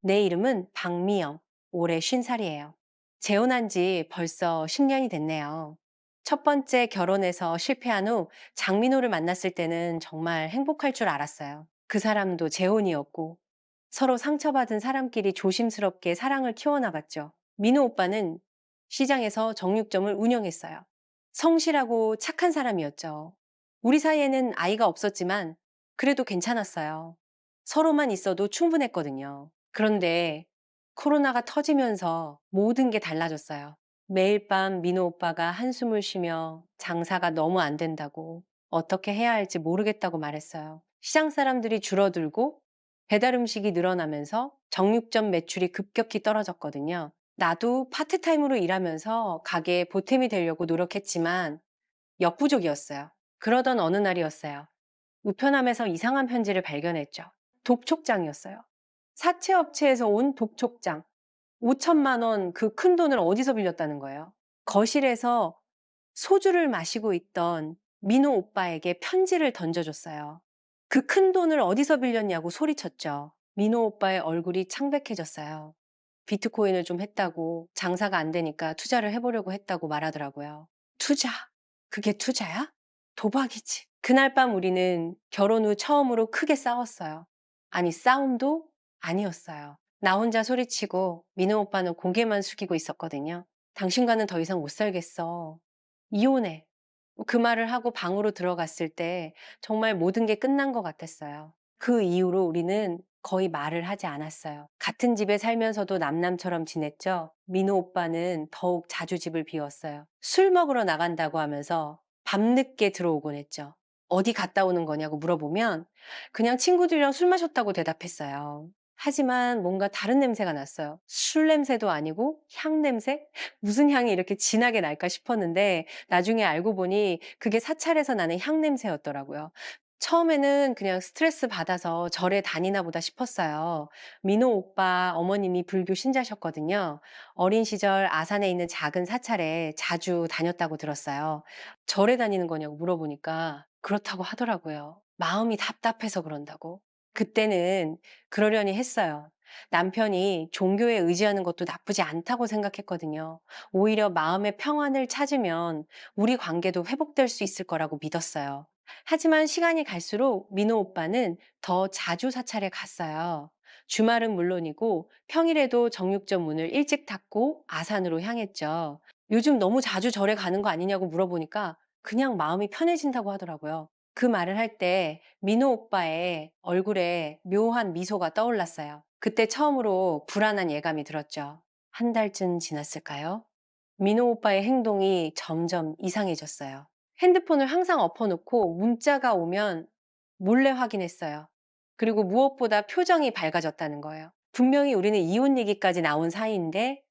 내 이름은 박미영. 올해 50살이에요. 재혼한 지 벌써 10년이 됐네요. 첫 번째 결혼해서 실패한 후 장민호를 만났을 때는 정말 행복할 줄 알았어요. 그 사람도 재혼이었고 서로 상처받은 사람끼리 조심스럽게 사랑을 키워나갔죠. 민호 오빠는 시장에서 정육점을 운영했어요. 성실하고 착한 사람이었죠. 우리 사이에는 아이가 없었지만 그래도 괜찮았어요. 서로만 있어도 충분했거든요. 그런데 코로나가 터지면서 모든 게 달라졌어요. 매일 밤 민호 오빠가 한숨을 쉬며 장사가 너무 안 된다고, 어떻게 해야 할지 모르겠다고 말했어요. 시장 사람들이 줄어들고 배달 음식이 늘어나면서 정육점 매출이 급격히 떨어졌거든요. 나도 파트타임으로 일하면서 가게에 보탬이 되려고 노력했지만 역부족이었어요. 그러던 어느 날이었어요. 우편함에서 이상한 편지를 발견했죠. 독촉장이었어요. 사채업체에서 온 독촉장. 5천만 원 그 큰 돈을 어디서 빌렸다는 거예요. 거실에서 소주를 마시고 있던 민호 오빠에게 편지를 던져줬어요. 그 큰 돈을 어디서 빌렸냐고 소리쳤죠. 민호 오빠의 얼굴이 창백해졌어요. 비트코인을 좀 했다고, 장사가 안 되니까 투자를 해보려고 했다고 말하더라고요. 투자? 그게 투자야? 도박이지. 그날 밤 우리는 결혼 후 처음으로 크게 싸웠어요. 아니, 싸움도 아니었어요. 나 혼자 소리치고 민호 오빠는 고개만 숙이고 있었거든요. 당신과는 더 이상 못 살겠어. 이혼해. 그 말을 하고 방으로 들어갔을 때 정말 모든 게 끝난 것 같았어요. 그 이후로 우리는 거의 말을 하지 않았어요. 같은 집에 살면서도 남남처럼 지냈죠. 민호 오빠는 더욱 자주 집을 비웠어요. 술 먹으러 나간다고 하면서 밤늦게 들어오곤 했죠. 어디 갔다 오는 거냐고 물어보면 그냥 친구들이랑 술 마셨다고 대답했어요. 하지만 뭔가 다른 냄새가 났어요. 술 냄새도 아니고 향 냄새? 무슨 향이 이렇게 진하게 날까 싶었는데 나중에 알고 보니 그게 사찰에서 나는 향 냄새였더라고요. 처음에는 그냥 스트레스 받아서 절에 다니나 보다 싶었어요. 민호 오빠 어머님이 불교 신자셨거든요. 어린 시절 아산에 있는 작은 사찰에 자주 다녔다고 들었어요. 절에 다니는 거냐고 물어보니까 그렇다고 하더라고요. 마음이 답답해서 그런다고. 그때는 그러려니 했어요. 남편이 종교에 의지하는 것도 나쁘지 않다고 생각했거든요. 오히려 마음의 평안을 찾으면 우리 관계도 회복될 수 있을 거라고 믿었어요. 하지만 시간이 갈수록 민호 오빠는 더 자주 사찰에 갔어요. 주말은 물론이고 평일에도 정육점 문을 일찍 닫고 아산으로 향했죠. 요즘 너무 자주 절에 가는 거 아니냐고 물어보니까 그냥 마음이 편해진다고 하더라고요. 그 말을 할 때 민호 오빠의 얼굴에 묘한 미소가 떠올랐어요. 그때 처음으로 불안한 예감이 들었죠. 한 달쯤 지났을까요? 민호 오빠의 행동이 점점 이상해졌어요. 핸드폰을 항상 엎어놓고 문자가 오면 몰래 확인했어요. 그리고 무엇보다 표정이 밝아졌다는 거예요. 분명히 우리는 이혼 얘기까지 나온 사이인데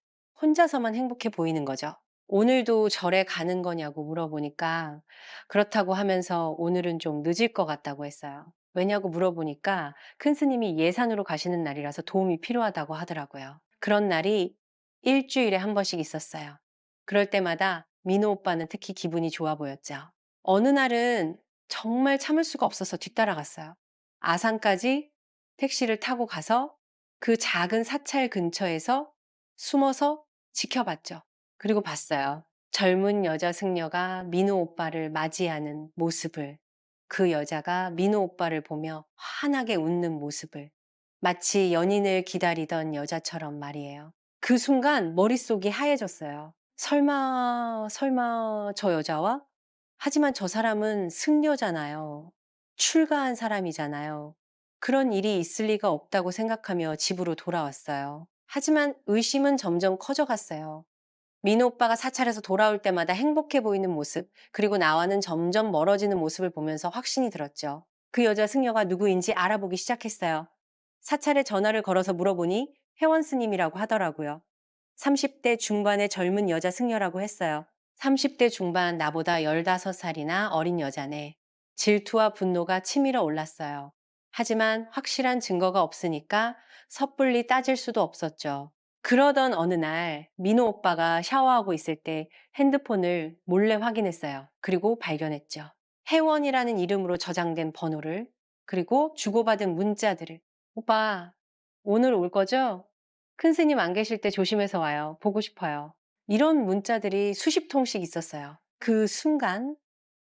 혼자서만 행복해 보이는 거죠. 오늘도 절에 가는 거냐고 물어보니까 그렇다고 하면서 오늘은 좀 늦을 것 같다고 했어요. 왜냐고 물어보니까 큰 스님이 예산으로 가시는 날이라서 도움이 필요하다고 하더라고요. 그런 날이 일주일에 한 번씩 있었어요. 그럴 때마다 민호 오빠는 특히 기분이 좋아 보였죠. 어느 날은 정말 참을 수가 없어서 뒤따라갔어요. 아산까지 택시를 타고 가서 그 작은 사찰 근처에서 숨어서 지켜봤죠. 그리고 봤어요. 젊은 여자 승려가 민호 오빠를 맞이하는 모습을, 그 여자가 민호 오빠를 보며 환하게 웃는 모습을, 마치 연인을 기다리던 여자처럼 말이에요. 그 순간 머릿속이 하얘졌어요. 설마 저 여자와? 하지만 저 사람은 승려잖아요. 출가한 사람이잖아요. 그런 일이 있을 리가 없다고 생각하며 집으로 돌아왔어요. 하지만 의심은 점점 커져갔어요. 민호 오빠가 사찰에서 돌아올 때마다 행복해 보이는 모습, 그리고 나와는 점점 멀어지는 모습을 보면서 확신이 들었죠. 그 여자 승려가 누구인지 알아보기 시작했어요. 사찰에 전화를 걸어서 물어보니 회원 스님이라고 하더라고요. 30대 중반의 젊은 여자 승려라고 했어요. 30대 중반 나보다 15살이나 어린 여자네. 질투와 분노가 치밀어 올랐어요. 하지만 확실한 증거가 없으니까 섣불리 따질 수도 없었죠. 그러던 어느 날 민호 오빠가 샤워하고 있을 때 핸드폰을 몰래 확인했어요. 그리고 발견했죠. 혜원이라는 이름으로 저장된 번호를, 그리고 주고받은 문자들을. 오빠, 오늘 올 거죠? 큰 스님 안 계실 때 조심해서 와요. 보고 싶어요. 이런 문자들이 수십 통씩 있었어요. 그 순간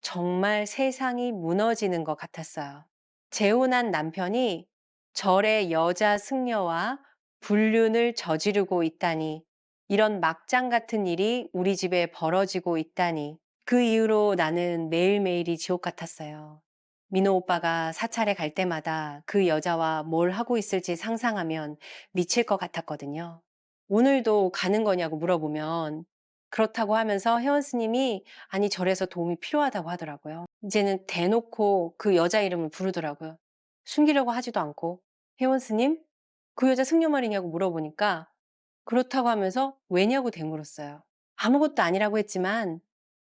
정말 세상이 무너지는 것 같았어요. 재혼한 남편이 절의 여자 승려와 불륜을 저지르고 있다니, 이런 막장 같은 일이 우리 집에 벌어지고 있다니, 그 이후로 나는 매일매일이 지옥 같았어요. 민호 오빠가 사찰에 갈 때마다 그 여자와 뭘 하고 있을지 상상하면 미칠 것 같았거든요. 오늘도 가는 거냐고 물어보면 그렇다고 하면서 회원 스님이 아니 절에서 도움이 필요하다고 하더라고요. 이제는 대놓고 그 여자 이름을 부르더라고요. 숨기려고 하지도 않고 회원 스님 그 여자 승려 말이냐고 물어보니까 그렇다고 하면서 왜냐고 되물었어요. 아무것도 아니라고 했지만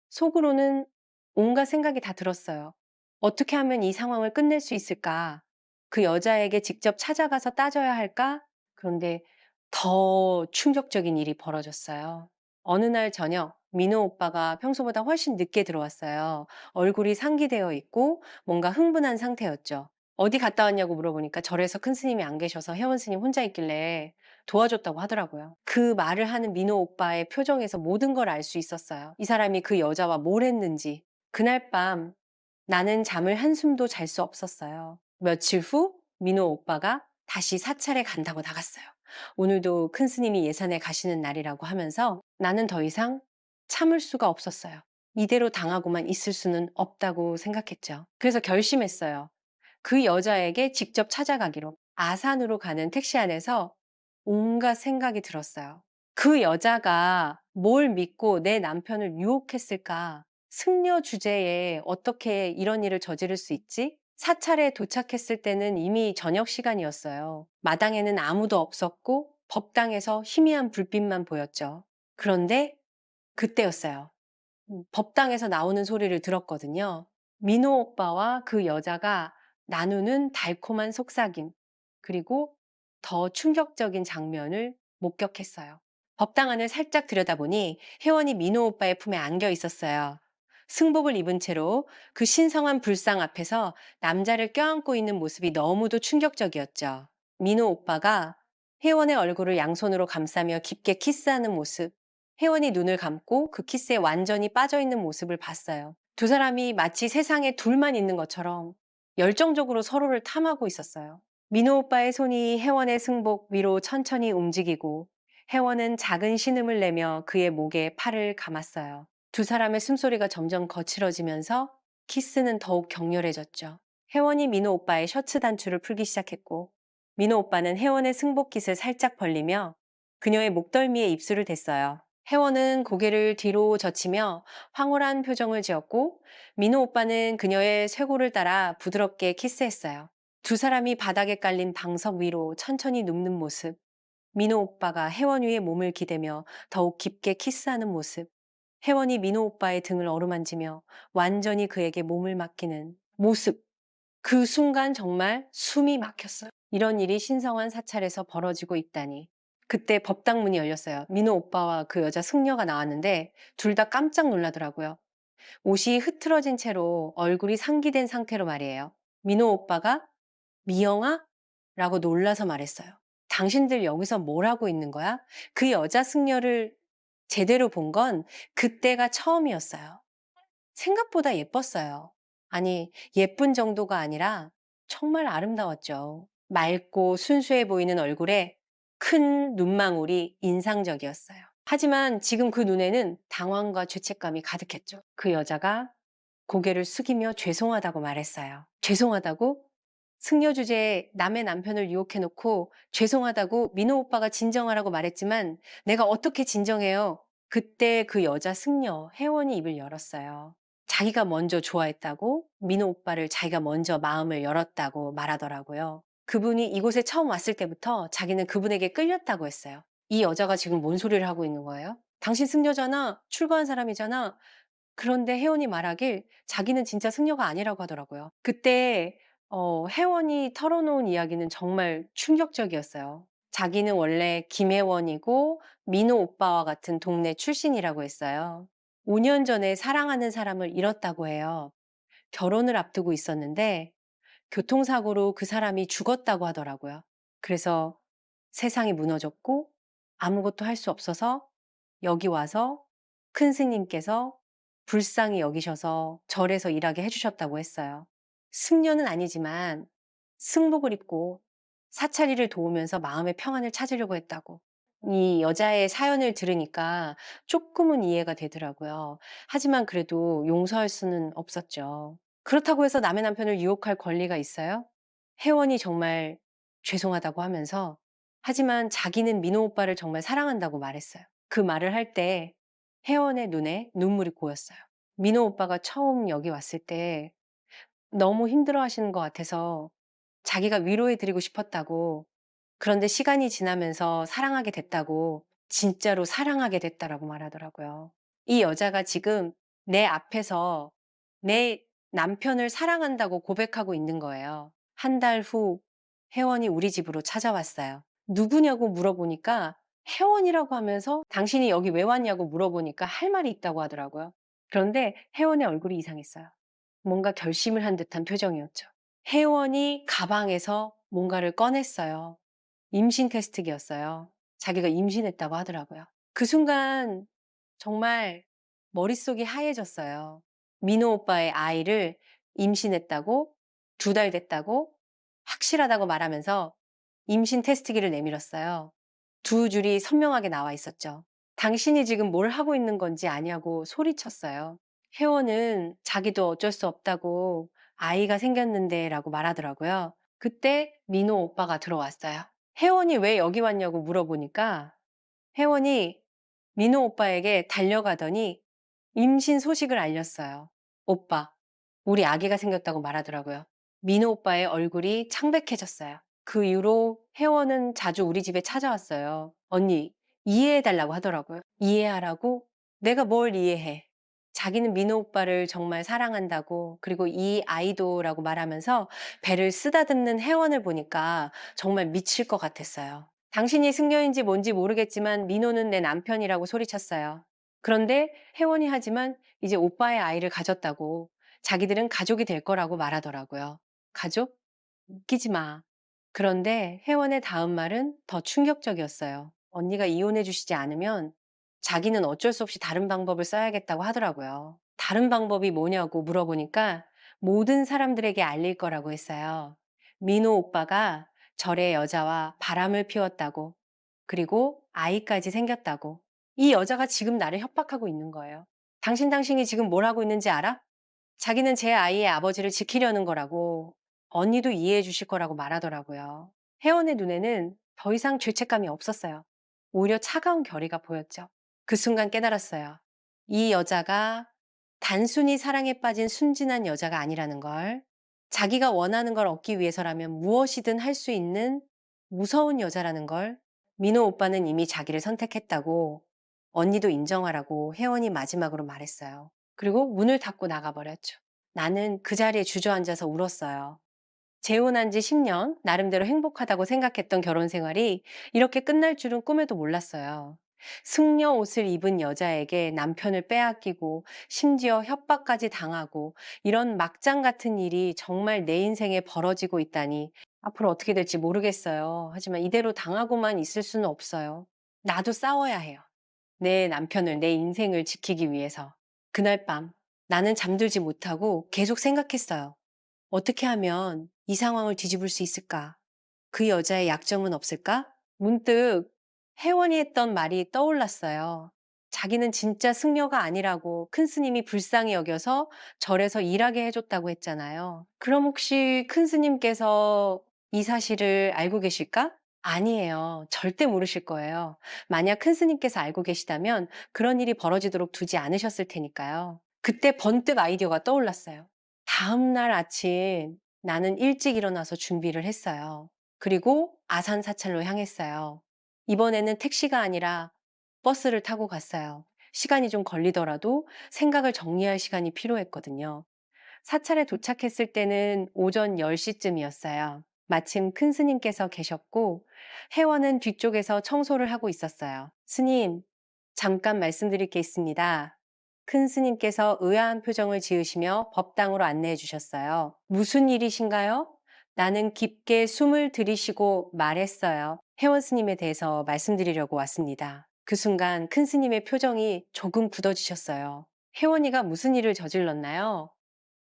속으로는 온갖 생각이 다 들었어요. 어떻게 하면 이 상황을 끝낼 수 있을까? 그 여자에게 직접 찾아가서 따져야 할까? 그런데 더 충격적인 일이 벌어졌어요. 어느 날 저녁, 민호 오빠가 평소보다 훨씬 늦게 들어왔어요. 얼굴이 상기되어 있고 뭔가 흥분한 상태였죠. 어디 갔다 왔냐고 물어보니까 절에서 큰 스님이 안 계셔서 회원 스님 혼자 있길래 도와줬다고 하더라고요. 그 말을 하는 민호 오빠의 표정에서 모든 걸 알 수 있었어요. 이 사람이 그 여자와 뭘 했는지. 그날 밤 나는 잠을 한숨도 잘 수 없었어요. 며칠 후 민호 오빠가 다시 사찰에 간다고 나갔어요. 오늘도 큰 스님이 예산에 가시는 날이라고 하면서 나는 더 이상 참을 수가 없었어요. 이대로 당하고만 있을 수는 없다고 생각했죠. 그래서 결심했어요. 그 여자에게 직접 찾아가기로. 아산으로 가는 택시 안에서 온갖 생각이 들었어요. 그 여자가 뭘 믿고 내 남편을 유혹했을까? 승려 주제에 어떻게 이런 일을 저지를 수 있지? 사찰에 도착했을 때는 이미 저녁 시간이었어요. 마당에는 아무도 없었고 법당에서 희미한 불빛만 보였죠. 그런데 그때였어요. 법당에서 나오는 소리를 들었거든요. 민호 오빠와 그 여자가 나누는 달콤한 속삭임, 그리고 더 충격적인 장면을 목격했어요. 법당 안을 살짝 들여다보니 혜원이 민호 오빠의 품에 안겨 있었어요. 승복을 입은 채로 그 신성한 불상 앞에서 남자를 껴안고 있는 모습이 너무도 충격적이었죠. 민호 오빠가 혜원의 얼굴을 양손으로 감싸며 깊게 키스하는 모습, 혜원이 눈을 감고 그 키스에 완전히 빠져있는 모습을 봤어요. 두 사람이 마치 세상에 둘만 있는 것처럼 열정적으로 서로를 탐하고 있었어요. 민호 오빠의 손이 혜원의 승복 위로 천천히 움직이고 혜원은 작은 신음을 내며 그의 목에 팔을 감았어요. 두 사람의 숨소리가 점점 거칠어지면서 키스는 더욱 격렬해졌죠. 혜원이 민호 오빠의 셔츠 단추를 풀기 시작했고 민호 오빠는 혜원의 승복깃을 살짝 벌리며 그녀의 목덜미에 입술을 댔어요. 혜원은 고개를 뒤로 젖히며 황홀한 표정을 지었고 민호 오빠는 그녀의 쇄골을 따라 부드럽게 키스했어요. 두 사람이 바닥에 깔린 방석 위로 천천히 눕는 모습, 민호 오빠가 혜원 위에 몸을 기대며 더욱 깊게 키스하는 모습, 혜원이 민호 오빠의 등을 어루만지며 완전히 그에게 몸을 맡기는 모습. 그 순간 정말 숨이 막혔어요. 이런 일이 신성한 사찰에서 벌어지고 있다니. 그때 법당 문이 열렸어요. 민호 오빠와 그 여자 승려가 나왔는데 둘 다 깜짝 놀라더라고요. 옷이 흐트러진 채로 얼굴이 상기된 상태로 말이에요. 민호 오빠가 미영아? 라고 놀라서 말했어요. 당신들 여기서 뭘 하고 있는 거야? 그 여자 승려를 제대로 본 건 그때가 처음이었어요. 생각보다 예뻤어요. 아니, 예쁜 정도가 아니라 정말 아름다웠죠. 맑고 순수해 보이는 얼굴에 큰 눈망울이 인상적이었어요. 하지만 지금 그 눈에는 당황과 죄책감이 가득했죠. 그 여자가 고개를 숙이며 죄송하다고 말했어요. 죄송하다고? 승려 주제에 남의 남편을 유혹해놓고 죄송하다고 민호 오빠가 진정하라고 말했지만 내가 어떻게 진정해요? 그때 그 여자 승려, 혜원이 입을 열었어요. 자기가 먼저 좋아했다고 민호 오빠를 자기가 먼저 마음을 열었다고 말하더라고요. 그분이 이곳에 처음 왔을 때부터 자기는 그분에게 끌렸다고 했어요. 이 여자가 지금 뭔 소리를 하고 있는 거예요? 당신 승려잖아. 출가한 사람이잖아. 그런데 혜원이 말하길 자기는 진짜 승려가 아니라고 하더라고요. 그때 혜원이 털어놓은 이야기는 정말 충격적이었어요. 자기는 원래 김혜원이고 민호 오빠와 같은 동네 출신이라고 했어요. 5년 전에 사랑하는 사람을 잃었다고 해요. 결혼을 앞두고 있었는데 교통사고로 그 사람이 죽었다고 하더라고요. 그래서 세상이 무너졌고 아무것도 할 수 없어서 여기 와서 큰 스님께서 불쌍히 여기셔서 절에서 일하게 해 주셨다고 했어요. 승려는 아니지만 승복을 입고 사찰일을 도우면서 마음의 평안을 찾으려고 했다고. 이 여자의 사연을 들으니까 쪼끔은 이해가 되더라고요. 하지만 그래도 용서할 수는 없었죠. 그렇다고 해서 남의 남편을 유혹할 권리가 있어요? 혜원이 정말 죄송하다고 하면서 하지만 자기는 민호 오빠를 정말 사랑한다고 말했어요. 그 말을 할 때 혜원의 눈에 눈물이 고였어요. 민호 오빠가 처음 여기 왔을 때 너무 힘들어하시는 것 같아서 자기가 위로해 드리고 싶었다고, 그런데 시간이 지나면서 사랑하게 됐다고, 진짜로 사랑하게 됐다라고 말하더라고요. 이 여자가 지금 내 앞에서 내 남편을 사랑한다고 고백하고 있는 거예요. 한 달 후 혜원이 우리 집으로 찾아왔어요. 누구냐고 물어보니까 혜원이라고 하면서 당신이 여기 왜 왔냐고 물어보니까 할 말이 있다고 하더라고요. 그런데 혜원의 얼굴이 이상했어요. 뭔가 결심을 한 듯한 표정이었죠. 혜원이 가방에서 뭔가를 꺼냈어요. 임신 테스트기였어요. 자기가 임신했다고 하더라고요. 그 순간 정말 머릿속이 하얘졌어요. 민호 오빠의 아이를 임신했다고, 2달 됐다고, 확실하다고 말하면서 임신 테스트기를 내밀었어요. 두 줄이 선명하게 나와 있었죠. 당신이 지금 뭘 하고 있는 건지 아냐고 소리쳤어요. 혜원은 자기도 어쩔 수 없다고 아이가 생겼는데 라고 말하더라고요. 그때 민호 오빠가 들어왔어요. 혜원이 왜 여기 왔냐고 물어보니까 혜원이 민호 오빠에게 달려가더니 임신 소식을 알렸어요. 오빠, 우리 아기가 생겼다고 말하더라고요. 민호 오빠의 얼굴이 창백해졌어요. 그 이후로 혜원은 자주 우리 집에 찾아왔어요. 언니, 이해해달라고 하더라고요. 이해하라고? 내가 뭘 이해해? 자기는 민호 오빠를 정말 사랑한다고, 그리고 이 아이도라고 말하면서 배를 쓰다듬는 혜원을 보니까 정말 미칠 것 같았어요. 당신이 승려인지 뭔지 모르겠지만 민호는 내 남편이라고 소리쳤어요. 그런데 혜원이 하지만 이제 오빠의 아이를 가졌다고 자기들은 가족이 될 거라고 말하더라고요. 가족? 웃기지 마. 그런데 혜원의 다음 말은 더 충격적이었어요. 언니가 이혼해 주시지 않으면 자기는 어쩔 수 없이 다른 방법을 써야겠다고 하더라고요. 다른 방법이 뭐냐고 물어보니까 모든 사람들에게 알릴 거라고 했어요. 민호 오빠가 절의 여자와 바람을 피웠다고, 그리고 아이까지 생겼다고. 이 여자가 지금 나를 협박하고 있는 거예요. 당신이 지금 뭘 하고 있는지 알아? 자기는 제 아이의 아버지를 지키려는 거라고, 언니도 이해해 주실 거라고 말하더라고요. 혜원의 눈에는 더 이상 죄책감이 없었어요. 오히려 차가운 결의가 보였죠. 그 순간 깨달았어요. 이 여자가 단순히 사랑에 빠진 순진한 여자가 아니라는 걸, 자기가 원하는 걸 얻기 위해서라면 무엇이든 할 수 있는 무서운 여자라는 걸, 민호 오빠는 이미 자기를 선택했다고, 언니도 인정하라고 혜원이 마지막으로 말했어요. 그리고 문을 닫고 나가버렸죠. 나는 그 자리에 주저앉아서 울었어요. 재혼한 지 10년, 나름대로 행복하다고 생각했던 결혼 생활이 이렇게 끝날 줄은 꿈에도 몰랐어요. 승려 옷을 입은 여자에게 남편을 빼앗기고 심지어 협박까지 당하고 이런 막장 같은 일이 정말 내 인생에 벌어지고 있다니 앞으로 어떻게 될지 모르겠어요. 하지만 이대로 당하고만 있을 수는 없어요. 나도 싸워야 해요. 내 남편을, 내 인생을 지키기 위해서. 그날 밤 나는 잠들지 못하고 계속 생각했어요. 어떻게 하면 이 상황을 뒤집을 수 있을까? 그 여자의 약점은 없을까? 문득 혜원이 했던 말이 떠올랐어요. 자기는 진짜 승려가 아니라고 큰 스님이 불쌍히 여겨서 절에서 일하게 해줬다고 했잖아요. 그럼 혹시 큰 스님께서 이 사실을 알고 계실까? 아니에요. 절대 모르실 거예요. 만약 큰 스님께서 알고 계시다면 그런 일이 벌어지도록 두지 않으셨을 테니까요. 그때 번뜩 아이디어가 떠올랐어요. 다음 날 아침 나는 일찍 일어나서 준비를 했어요. 그리고 아산 사찰로 향했어요. 이번에는 택시가 아니라 버스를 타고 갔어요. 시간이 좀 걸리더라도 생각을 정리할 시간이 필요했거든요. 사찰에 도착했을 때는 오전 10시쯤이었어요. 마침 큰 스님께서 계셨고 회원은 뒤쪽에서 청소를 하고 있었어요. 스님, 잠깐 말씀드릴 게 있습니다. 큰 스님께서 의아한 표정을 지으시며 법당으로 안내해 주셨어요. 무슨 일이신가요? 나는 깊게 숨을 들이쉬고 말했어요. 회원 스님에 대해서 말씀드리려고 왔습니다. 그 순간 큰 스님의 표정이 조금 굳어지셨어요. 혜원이가 무슨 일을 저질렀나요?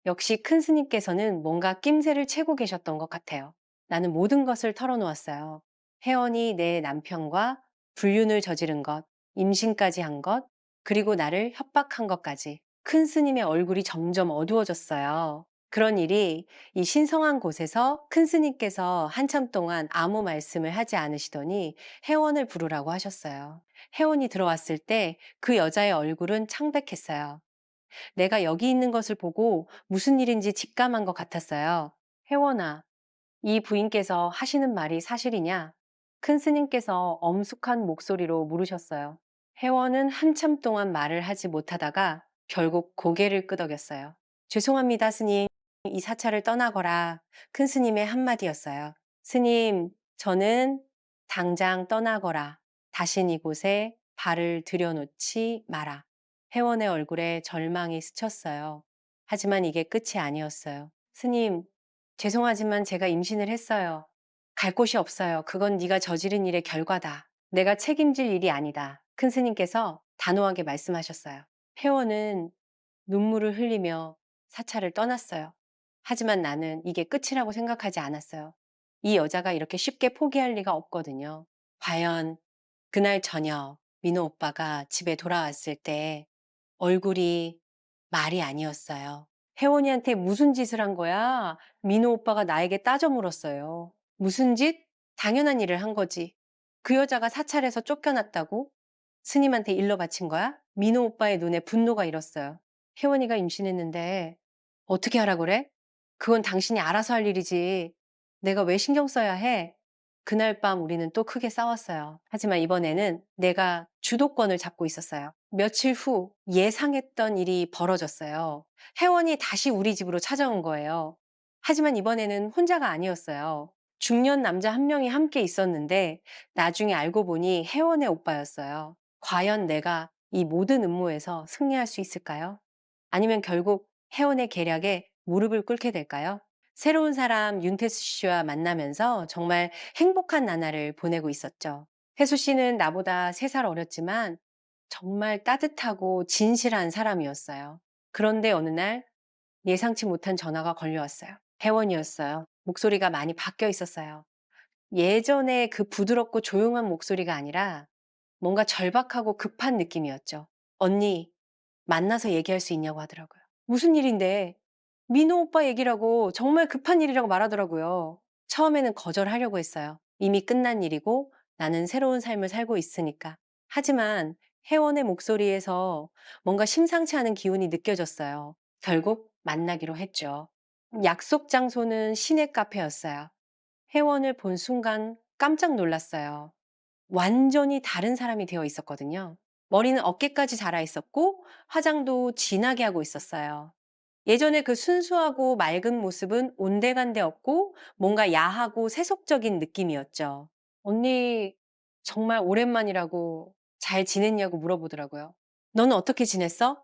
역시 큰 스님께서는 뭔가 낌새를 채고 계셨던 것 같아요. 나는 모든 것을 털어놓았어요. 혜원이 내 남편과 불륜을 저지른 것, 임신까지 한 것, 그리고 나를 협박한 것까지. 큰 스님의 얼굴이 점점 어두워졌어요. 그런 일이 이 신성한 곳에서 큰 스님께서 한참 동안 아무 말씀을 하지 않으시더니 혜원을 부르라고 하셨어요. 혜원이 들어왔을 때 그 여자의 얼굴은 창백했어요. 내가 여기 있는 것을 보고 무슨 일인지 직감한 것 같았어요. 혜원아, 이 부인께서 하시는 말이 사실이냐? 큰 스님께서 엄숙한 목소리로 물으셨어요. 혜원은 한참 동안 말을 하지 못하다가 결국 고개를 끄덕였어요. 죄송합니다, 스님. 이 사찰을 떠나거라. 큰 스님의 한마디였어요. 스님, 저는 당장 떠나거라. 다신 이곳에 발을 들여놓지 마라. 혜원의 얼굴에 절망이 스쳤어요. 하지만 이게 끝이 아니었어요. 스님, 죄송하지만 제가 임신을 했어요. 갈 곳이 없어요. 그건 네가 저지른 일의 결과다. 내가 책임질 일이 아니다. 큰 스님께서 단호하게 말씀하셨어요. 회원은 눈물을 흘리며 사찰을 떠났어요. 하지만 나는 이게 끝이라고 생각하지 않았어요. 이 여자가 이렇게 쉽게 포기할 리가 없거든요. 과연 그날 저녁 민호 오빠가 집에 돌아왔을 때 얼굴이 말이 아니었어요. 혜원이한테 무슨 짓을 한 거야? 민호 오빠가 나에게 따져 물었어요. 무슨 짓? 당연한 일을 한 거지. 그 여자가 사찰에서 쫓겨났다고? 스님한테 일러 바친 거야? 민호 오빠의 눈에 분노가 일었어요. 혜원이가 임신했는데 어떻게 하라 그래? 그건 당신이 알아서 할 일이지. 내가 왜 신경 써야 해? 그날 밤 우리는 또 크게 싸웠어요. 하지만 이번에는 내가 주도권을 잡고 있었어요. 며칠 후 예상했던 일이 벌어졌어요. 혜원이 다시 우리 집으로 찾아온 거예요. 하지만 이번에는 혼자가 아니었어요. 중년 남자 한 명이 함께 있었는데 나중에 알고 보니 혜원의 오빠였어요. 과연 내가 이 모든 음모에서 승리할 수 있을까요? 아니면 결국 혜원의 계략에 무릎을 꿇게 될까요? 새로운 사람 윤태수 씨와 만나면서 정말 행복한 나날을 보내고 있었죠. 혜수 씨는 나보다 3살 어렸지만 정말 따뜻하고 진실한 사람이었어요. 그런데 어느 날 예상치 못한 전화가 걸려왔어요. 혜원이었어요. 목소리가 많이 바뀌어 있었어요. 예전에 그 부드럽고 조용한 목소리가 아니라 뭔가 절박하고 급한 느낌이었죠. 언니, 만나서 얘기할 수 있냐고 하더라고요. 무슨 일인데? 민호 오빠 얘기라고 정말 급한 일이라고 말하더라고요. 처음에는 거절하려고 했어요. 이미 끝난 일이고 나는 새로운 삶을 살고 있으니까. 하지만 혜원의 목소리에서 뭔가 심상치 않은 기운이 느껴졌어요. 결국 만나기로 했죠. 약속 장소는 시내 카페였어요. 혜원을 본 순간 깜짝 놀랐어요. 완전히 다른 사람이 되어 있었거든요. 머리는 어깨까지 자라 있었고 화장도 진하게 하고 있었어요. 예전에 그 순수하고 맑은 모습은 온데간데 없고 뭔가 야하고 세속적인 느낌이었죠. 언니 정말 오랜만이라고 잘 지냈냐고 물어보더라고요. 너는 어떻게 지냈어?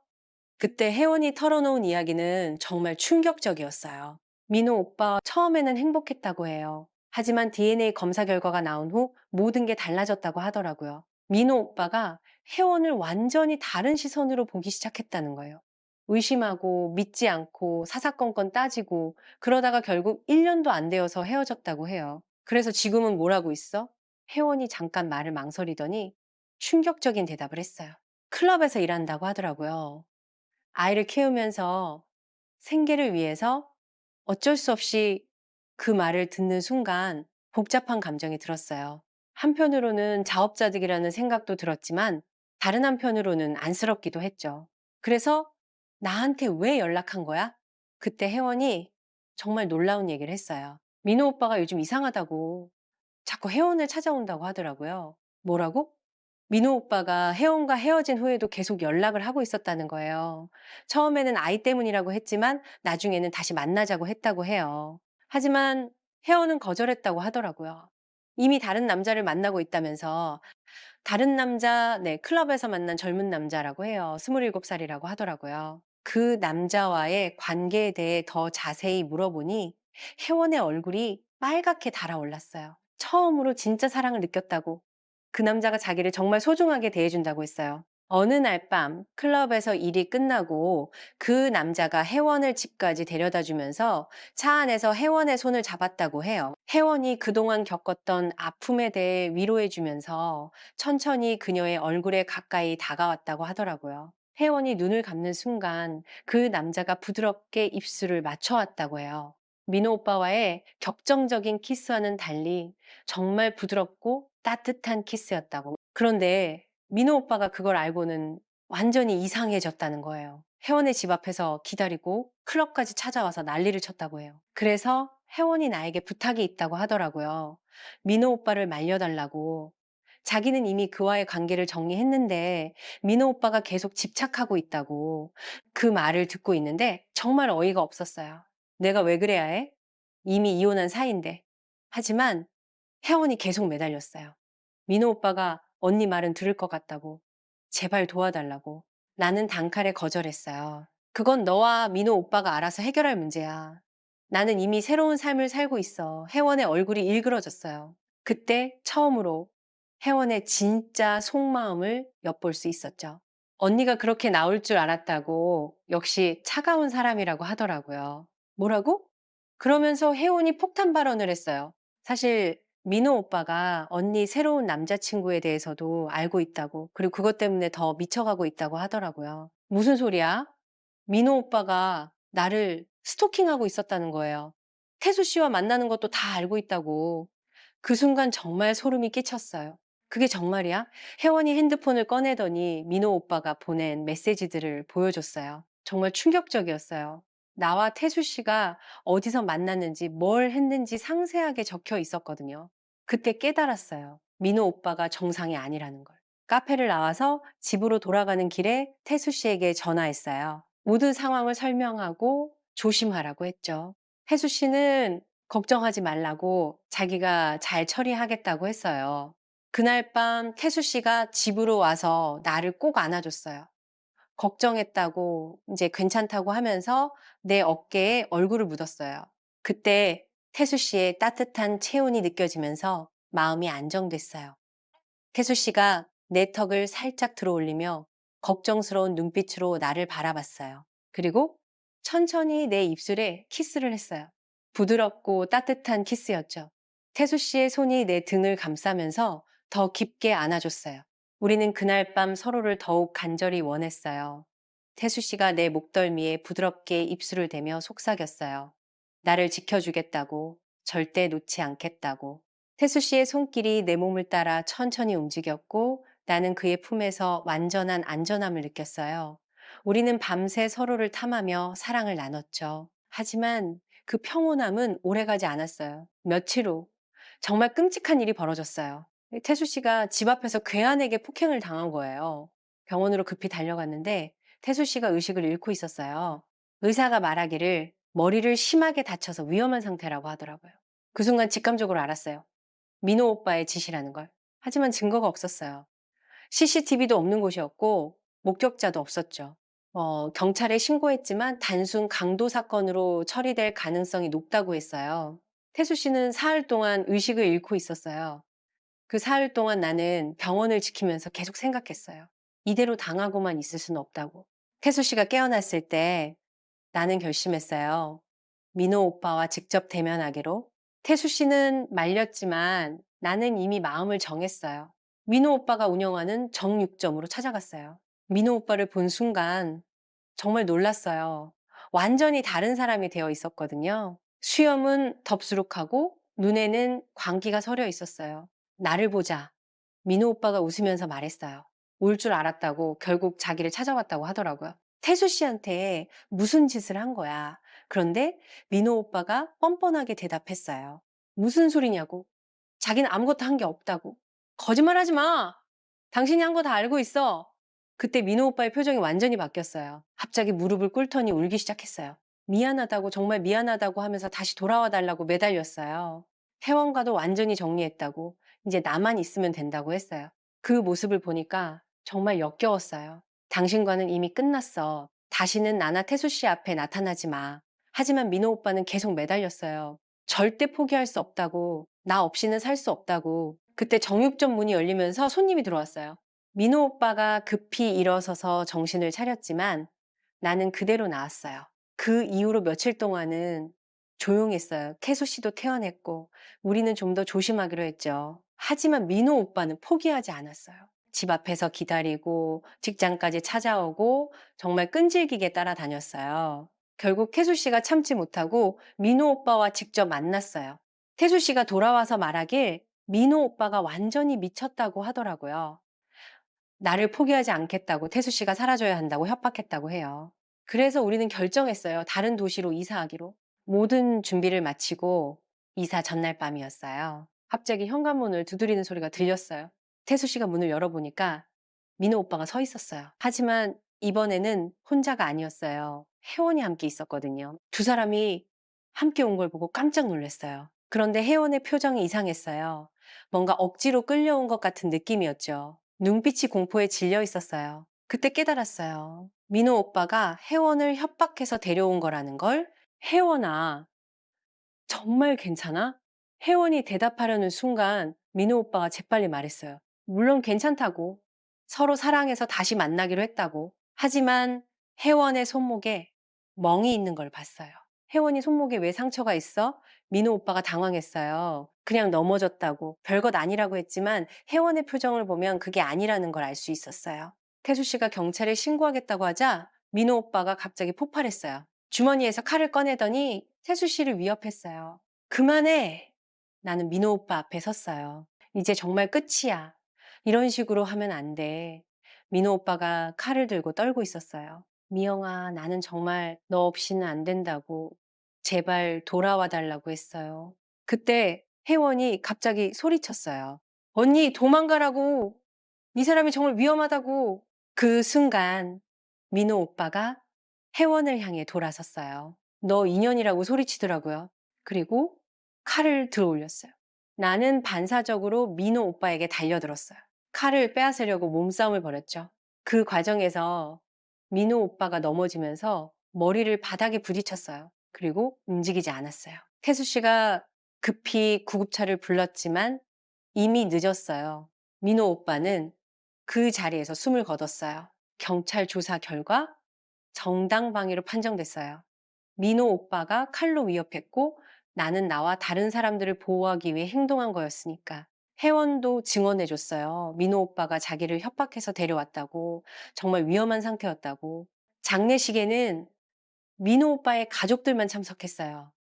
그때 혜원이 털어놓은 이야기는 정말 충격적이었어요. 민호 오빠 처음에는 행복했다고 해요. 하지만 DNA 검사 결과가 나온 후 모든 게 달라졌다고 하더라고요. 민호 오빠가 혜원을 완전히 다른 시선으로 보기 시작했다는 거예요. 의심하고 믿지 않고 사사건건 따지고 그러다가 결국 1년도 안 되어서 헤어졌다고 해요. 그래서 지금은 뭘 하고 있어? 혜원이 잠깐 말을 망설이더니 충격적인 대답을 했어요. 클럽에서 일한다고 하더라고요. 아이를 키우면서 생계를 위해서 어쩔 수 없이 그 말을 듣는 순간 복잡한 감정이 들었어요. 한편으로는 자업자득이라는 생각도 들었지만 다른 한편으로는 안쓰럽기도 했죠. 그래서 나한테 왜 연락한 거야? 그때 혜원이 정말 놀라운 얘기를 했어요. 민호 오빠가 요즘 이상하다고 자꾸 혜원을 찾아온다고 하더라고요. 뭐라고? 민호 오빠가 혜원과 헤어진 후에도 계속 연락을 하고 있었다는 거예요. 처음에는 아이 때문이라고 했지만 나중에는 다시 만나자고 했다고 해요. 하지만 혜원은 거절했다고 하더라고요. 이미 다른 남자를 만나고 있다면서 다른 남자, 네, 클럽에서 만난 젊은 남자라고 해요. 27살이라고 하더라고요. 그 남자와의 관계에 대해 더 자세히 물어보니 혜원의 얼굴이 빨갛게 달아올랐어요. 처음으로 진짜 사랑을 느꼈다고. 그 남자가 자기를 정말 소중하게 대해준다고 했어요. 어느 날 밤 클럽에서 일이 끝나고 그 남자가 혜원을 집까지 데려다 주면서 차 안에서 혜원의 손을 잡았다고 해요. 혜원이 그동안 겪었던 아픔에 대해 위로해 주면서 천천히 그녀의 얼굴에 가까이 다가왔다고 하더라고요. 혜원이 눈을 감는 순간 그 남자가 부드럽게 입술을 맞춰왔다고 해요. 민호 오빠와의 격정적인 키스와는 달리 정말 부드럽고 따뜻한 키스였다고. 그런데 민호 오빠가 그걸 알고는 완전히 이상해졌다는 거예요. 혜원의 집 앞에서 기다리고 클럽까지 찾아와서 난리를 쳤다고 해요. 그래서 혜원이 나에게 부탁이 있다고 하더라고요. 민호 오빠를 말려달라고. 자기는 이미 그와의 관계를 정리했는데 민호 오빠가 계속 집착하고 있다고. 그 말을 듣고 있는데 정말 어이가 없었어요. 내가 왜 그래야 해? 이미 이혼한 사이인데. 하지만 혜원이 계속 매달렸어요. 민호 오빠가 언니 말은 들을 것 같다고. 제발 도와달라고. 나는 단칼에 거절했어요. 그건 너와 민호 오빠가 알아서 해결할 문제야. 나는 이미 새로운 삶을 살고 있어. 혜원의 얼굴이 일그러졌어요. 그때 처음으로 혜원의 진짜 속마음을 엿볼 수 있었죠. 언니가 그렇게 나올 줄 알았다고 역시 차가운 사람이라고 하더라고요. 뭐라고? 그러면서 혜원이 폭탄 발언을 했어요. 사실 민호 오빠가 언니 새로운 남자친구에 대해서도 알고 있다고, 그리고 그것 때문에 더 미쳐가고 있다고 하더라고요. 무슨 소리야? 민호 오빠가 나를 스토킹하고 있었다는 거예요. 태수 씨와 만나는 것도 다 알고 있다고. 그 순간 정말 소름이 끼쳤어요. 그게 정말이야? 혜원이 핸드폰을 꺼내더니 민호 오빠가 보낸 메시지들을 보여줬어요. 정말 충격적이었어요. 나와 태수 씨가 어디서 만났는지 뭘 했는지 상세하게 적혀 있었거든요. 그때 깨달았어요. 민호 오빠가 정상이 아니라는 걸. 카페를 나와서 집으로 돌아가는 길에 태수 씨에게 전화했어요. 모든 상황을 설명하고 조심하라고 했죠. 태수 씨는 걱정하지 말라고 자기가 잘 처리하겠다고 했어요. 그날 밤 태수 씨가 집으로 와서 나를 꼭 안아줬어요. 걱정했다고 이제 괜찮다고 하면서 내 어깨에 얼굴을 묻었어요. 그때 태수 씨의 따뜻한 체온이 느껴지면서 마음이 안정됐어요. 태수 씨가 내 턱을 살짝 들어 올리며 걱정스러운 눈빛으로 나를 바라봤어요. 그리고 천천히 내 입술에 키스를 했어요. 부드럽고 따뜻한 키스였죠. 태수 씨의 손이 내 등을 감싸면서 더 깊게 안아줬어요. 우리는 그날 밤 서로를 더욱 간절히 원했어요. 태수 씨가 내 목덜미에 부드럽게 입술을 대며 속삭였어요. 나를 지켜주겠다고, 절대 놓지 않겠다고. 태수 씨의 손길이 내 몸을 따라 천천히 움직였고 나는 그의 품에서 완전한 안전함을 느꼈어요. 우리는 밤새 서로를 탐하며 사랑을 나눴죠. 하지만 그 평온함은 오래가지 않았어요. 며칠 후 정말 끔찍한 일이 벌어졌어요. 태수 씨가 집 앞에서 괴한에게 폭행을 당한 거예요. 병원으로 급히 달려갔는데 태수 씨가 의식을 잃고 있었어요. 의사가 말하기를 머리를 심하게 다쳐서 위험한 상태라고 하더라고요. 그 순간 직감적으로 알았어요. 민호 오빠의 짓이라는 걸. 하지만 증거가 없었어요. CCTV도 없는 곳이었고 목격자도 없었죠. 경찰에 신고했지만 단순 강도 사건으로 처리될 가능성이 높다고 했어요. 태수 씨는 사흘 동안 의식을 잃고 있었어요. 그 사흘 동안 나는 병원을 지키면서 계속 생각했어요. 이대로 당하고만 있을 수는 없다고. 태수 씨가 깨어났을 때 나는 결심했어요. 민호 오빠와 직접 대면하기로. 태수 씨는 말렸지만 나는 이미 마음을 정했어요. 민호 오빠가 운영하는 정육점으로 찾아갔어요. 민호 오빠를 본 순간 정말 놀랐어요. 완전히 다른 사람이 되어 있었거든요. 수염은 덥수룩하고 눈에는 광기가 서려 있었어요. 나를 보자. 민호 오빠가 웃으면서 말했어요. 올 줄 알았다고 결국 자기를 찾아왔다고 하더라고요. 태수 씨한테 무슨 짓을 한 거야. 그런데 민호 오빠가 뻔뻔하게 대답했어요. 무슨 소리냐고. 자기는 아무것도 한 게 없다고. 거짓말하지 마. 당신이 한 거 다 알고 있어. 그때 민호 오빠의 표정이 완전히 바뀌었어요. 갑자기 무릎을 꿇더니 울기 시작했어요. 미안하다고, 정말 미안하다고 하면서 다시 돌아와 달라고 매달렸어요. 회원과도 완전히 정리했다고, 이제 나만 있으면 된다고 했어요. 그 모습을 보니까 정말 역겨웠어요. 당신과는 이미 끝났어. 다시는 나나 태수 씨 앞에 나타나지 마. 하지만 민호 오빠는 계속 매달렸어요. 절대 포기할 수 없다고, 나 없이는 살 수 없다고. 그때 정육점 문이 열리면서 손님이 들어왔어요. 민호 오빠가 급히 일어서서 정신을 차렸지만 나는 그대로 나왔어요. 그 이후로 며칠 동안은 조용했어요. 태수 씨도 퇴원했고 우리는 좀 더 조심하기로 했죠. 하지만 민호 오빠는 포기하지 않았어요. 집 앞에서 기다리고 직장까지 찾아오고 정말 끈질기게 따라다녔어요. 결국 태수 씨가 참지 못하고 민호 오빠와 직접 만났어요. 태수 씨가 돌아와서 말하길 민호 오빠가 완전히 미쳤다고 하더라고요. 나를 포기하지 않겠다고, 태수 씨가 사라져야 한다고 협박했다고 해요. 그래서 우리는 결정했어요. 다른 도시로 이사하기로. 모든 준비를 마치고 이사 전날 밤이었어요. 갑자기 현관문을 두드리는 소리가 들렸어요. 태수 씨가 문을 열어보니까 민호 오빠가 서 있었어요. 하지만 이번에는 혼자가 아니었어요. 혜원이 함께 있었거든요. 두 사람이 함께 온 걸 보고 깜짝 놀랐어요. 그런데 혜원의 표정이 이상했어요. 뭔가 억지로 끌려온 것 같은 느낌이었죠. 눈빛이 공포에 질려 있었어요. 그때 깨달았어요. 민호 오빠가 혜원을 협박해서 데려온 거라는 걸. 혜원아, 정말 괜찮아? 혜원이 대답하려는 순간 민호 오빠가 재빨리 말했어요. 물론 괜찮다고. 서로 사랑해서 다시 만나기로 했다고. 하지만 혜원의 손목에 멍이 있는 걸 봤어요. 혜원이 손목에 왜 상처가 있어? 민호 오빠가 당황했어요. 그냥 넘어졌다고. 별것 아니라고 했지만 혜원의 표정을 보면 그게 아니라는 걸 알 수 있었어요. 태수 씨가 경찰에 신고하겠다고 하자 민호 오빠가 갑자기 폭발했어요. 주머니에서 칼을 꺼내더니 태수 씨를 위협했어요. 그만해! 나는 민호 오빠 앞에 섰어요. 이제 정말 끝이야. 이런 식으로 하면 안 돼. 민호 오빠가 칼을 들고 떨고 있었어요. 미영아, 나는 정말 너 없이는 안 된다고. 제발 돌아와 달라고 했어요. 그때 혜원이 갑자기 소리쳤어요. 언니, 도망가라고. 이 사람이 정말 위험하다고. 그 순간 민호 오빠가 혜원을 향해 돌아섰어요. 너 인연이라고 소리치더라고요. 그리고 칼을 들어 올렸어요. 나는 반사적으로 민호 오빠에게 달려들었어요. 칼을 빼앗으려고 몸싸움을 벌였죠. 그 과정에서 민호 오빠가 넘어지면서 머리를 바닥에 부딪혔어요. 그리고 움직이지 않았어요. 태수 씨가 급히 구급차를 불렀지만 이미 늦었어요. 민호 오빠는 그 자리에서 숨을 거뒀어요. 경찰 조사 결과 정당방위로 판정됐어요. 민호 오빠가 칼로 위협했고 나는 나와 다른 사람들을 보호하기 위해 행동한 거였으니까. 혜원도 증언해줬어요. 민호 오빠가 자기를 협박해서 데려왔다고, 정말 위험한 상태였다고. 장례식에는 민호 오빠의 가족들만 참석했어요.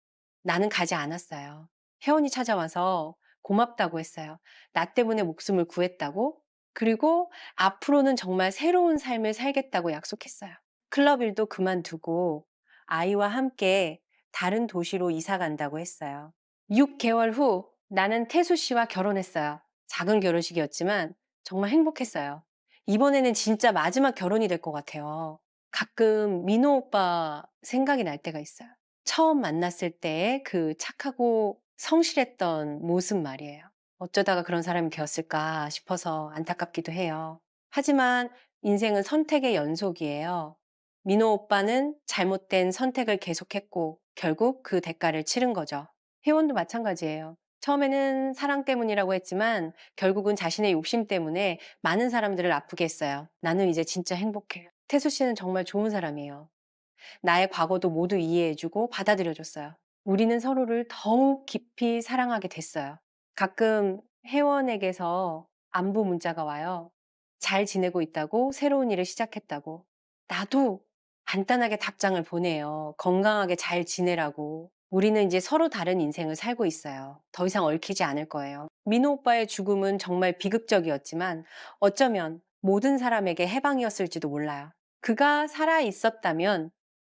나는 가지 않았어요. 혜원이 찾아와서 고맙다고 했어요. 나 때문에 목숨을 구했다고. 그리고 앞으로는 정말 새로운 삶을 살겠다고 약속했어요. 클럽 일도 그만두고 아이와 함께 다른 도시로 이사 간다고 했어요. 6개월 후 나는 태수 씨와 결혼했어요. 작은 결혼식이었지만 정말 행복했어요. 이번에는 진짜 마지막 결혼이 될 것 같아요. 가끔 민호 오빠 생각이 날 때가 있어요. 처음 만났을 때의 그 착하고 성실했던 모습 말이에요. 어쩌다가 그런 사람이 되었을까 싶어서 안타깝기도 해요. 하지만 인생은 선택의 연속이에요. 민호 오빠는 잘못된 선택을 계속했고 결국 그 대가를 치른 거죠. 혜원도 마찬가지예요. 처음에는 사랑 때문이라고 했지만 결국은 자신의 욕심 때문에 많은 사람들을 아프게 했어요. 나는 이제 진짜 행복해요. 태수 씨는 정말 좋은 사람이에요. 나의 과거도 모두 이해해주고 받아들여줬어요. 우리는 서로를 더욱 깊이 사랑하게 됐어요. 가끔 혜원에게서 안부 문자가 와요. 잘 지내고 있다고, 새로운 일을 시작했다고. 나도 간단하게 답장을 보내요. 건강하게 잘 지내라고. 우리는 이제 서로 다른 인생을 살고 있어요. 더 이상 얽히지 않을 거예요. 민호 오빠의 죽음은 정말 비극적이었지만 어쩌면 모든 사람에게 해방이었을지도 몰라요. 그가 살아 있었다면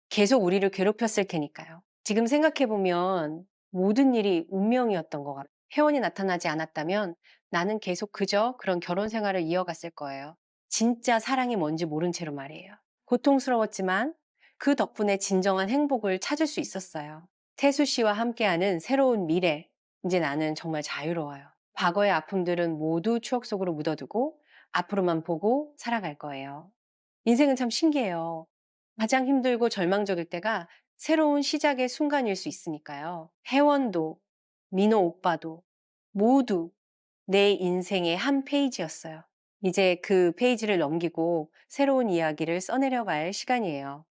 계속 우리를 괴롭혔을 테니까요. 지금 생각해보면 모든 일이 운명이었던 것 같아요. 혜원이 나타나지 않았다면 나는 계속 그저 그런 결혼 생활을 이어갔을 거예요. 진짜 사랑이 뭔지 모른 채로 말이에요. 고통스러웠지만 그 덕분에 진정한 행복을 찾을 수 있었어요. 태수 씨와 함께하는 새로운 미래. 이제 나는 정말 자유로워요. 과거의 아픔들은 모두 추억 속으로 묻어두고 앞으로만 보고 살아갈 거예요. 인생은 참 신기해요. 가장 힘들고 절망적일 때가 새로운 시작의 순간일 수 있으니까요. 혜원도, 민호 오빠도 모두 내 인생의 한 페이지였어요. 이제 그 페이지를 넘기고 새로운 이야기를 써내려갈 시간이에요.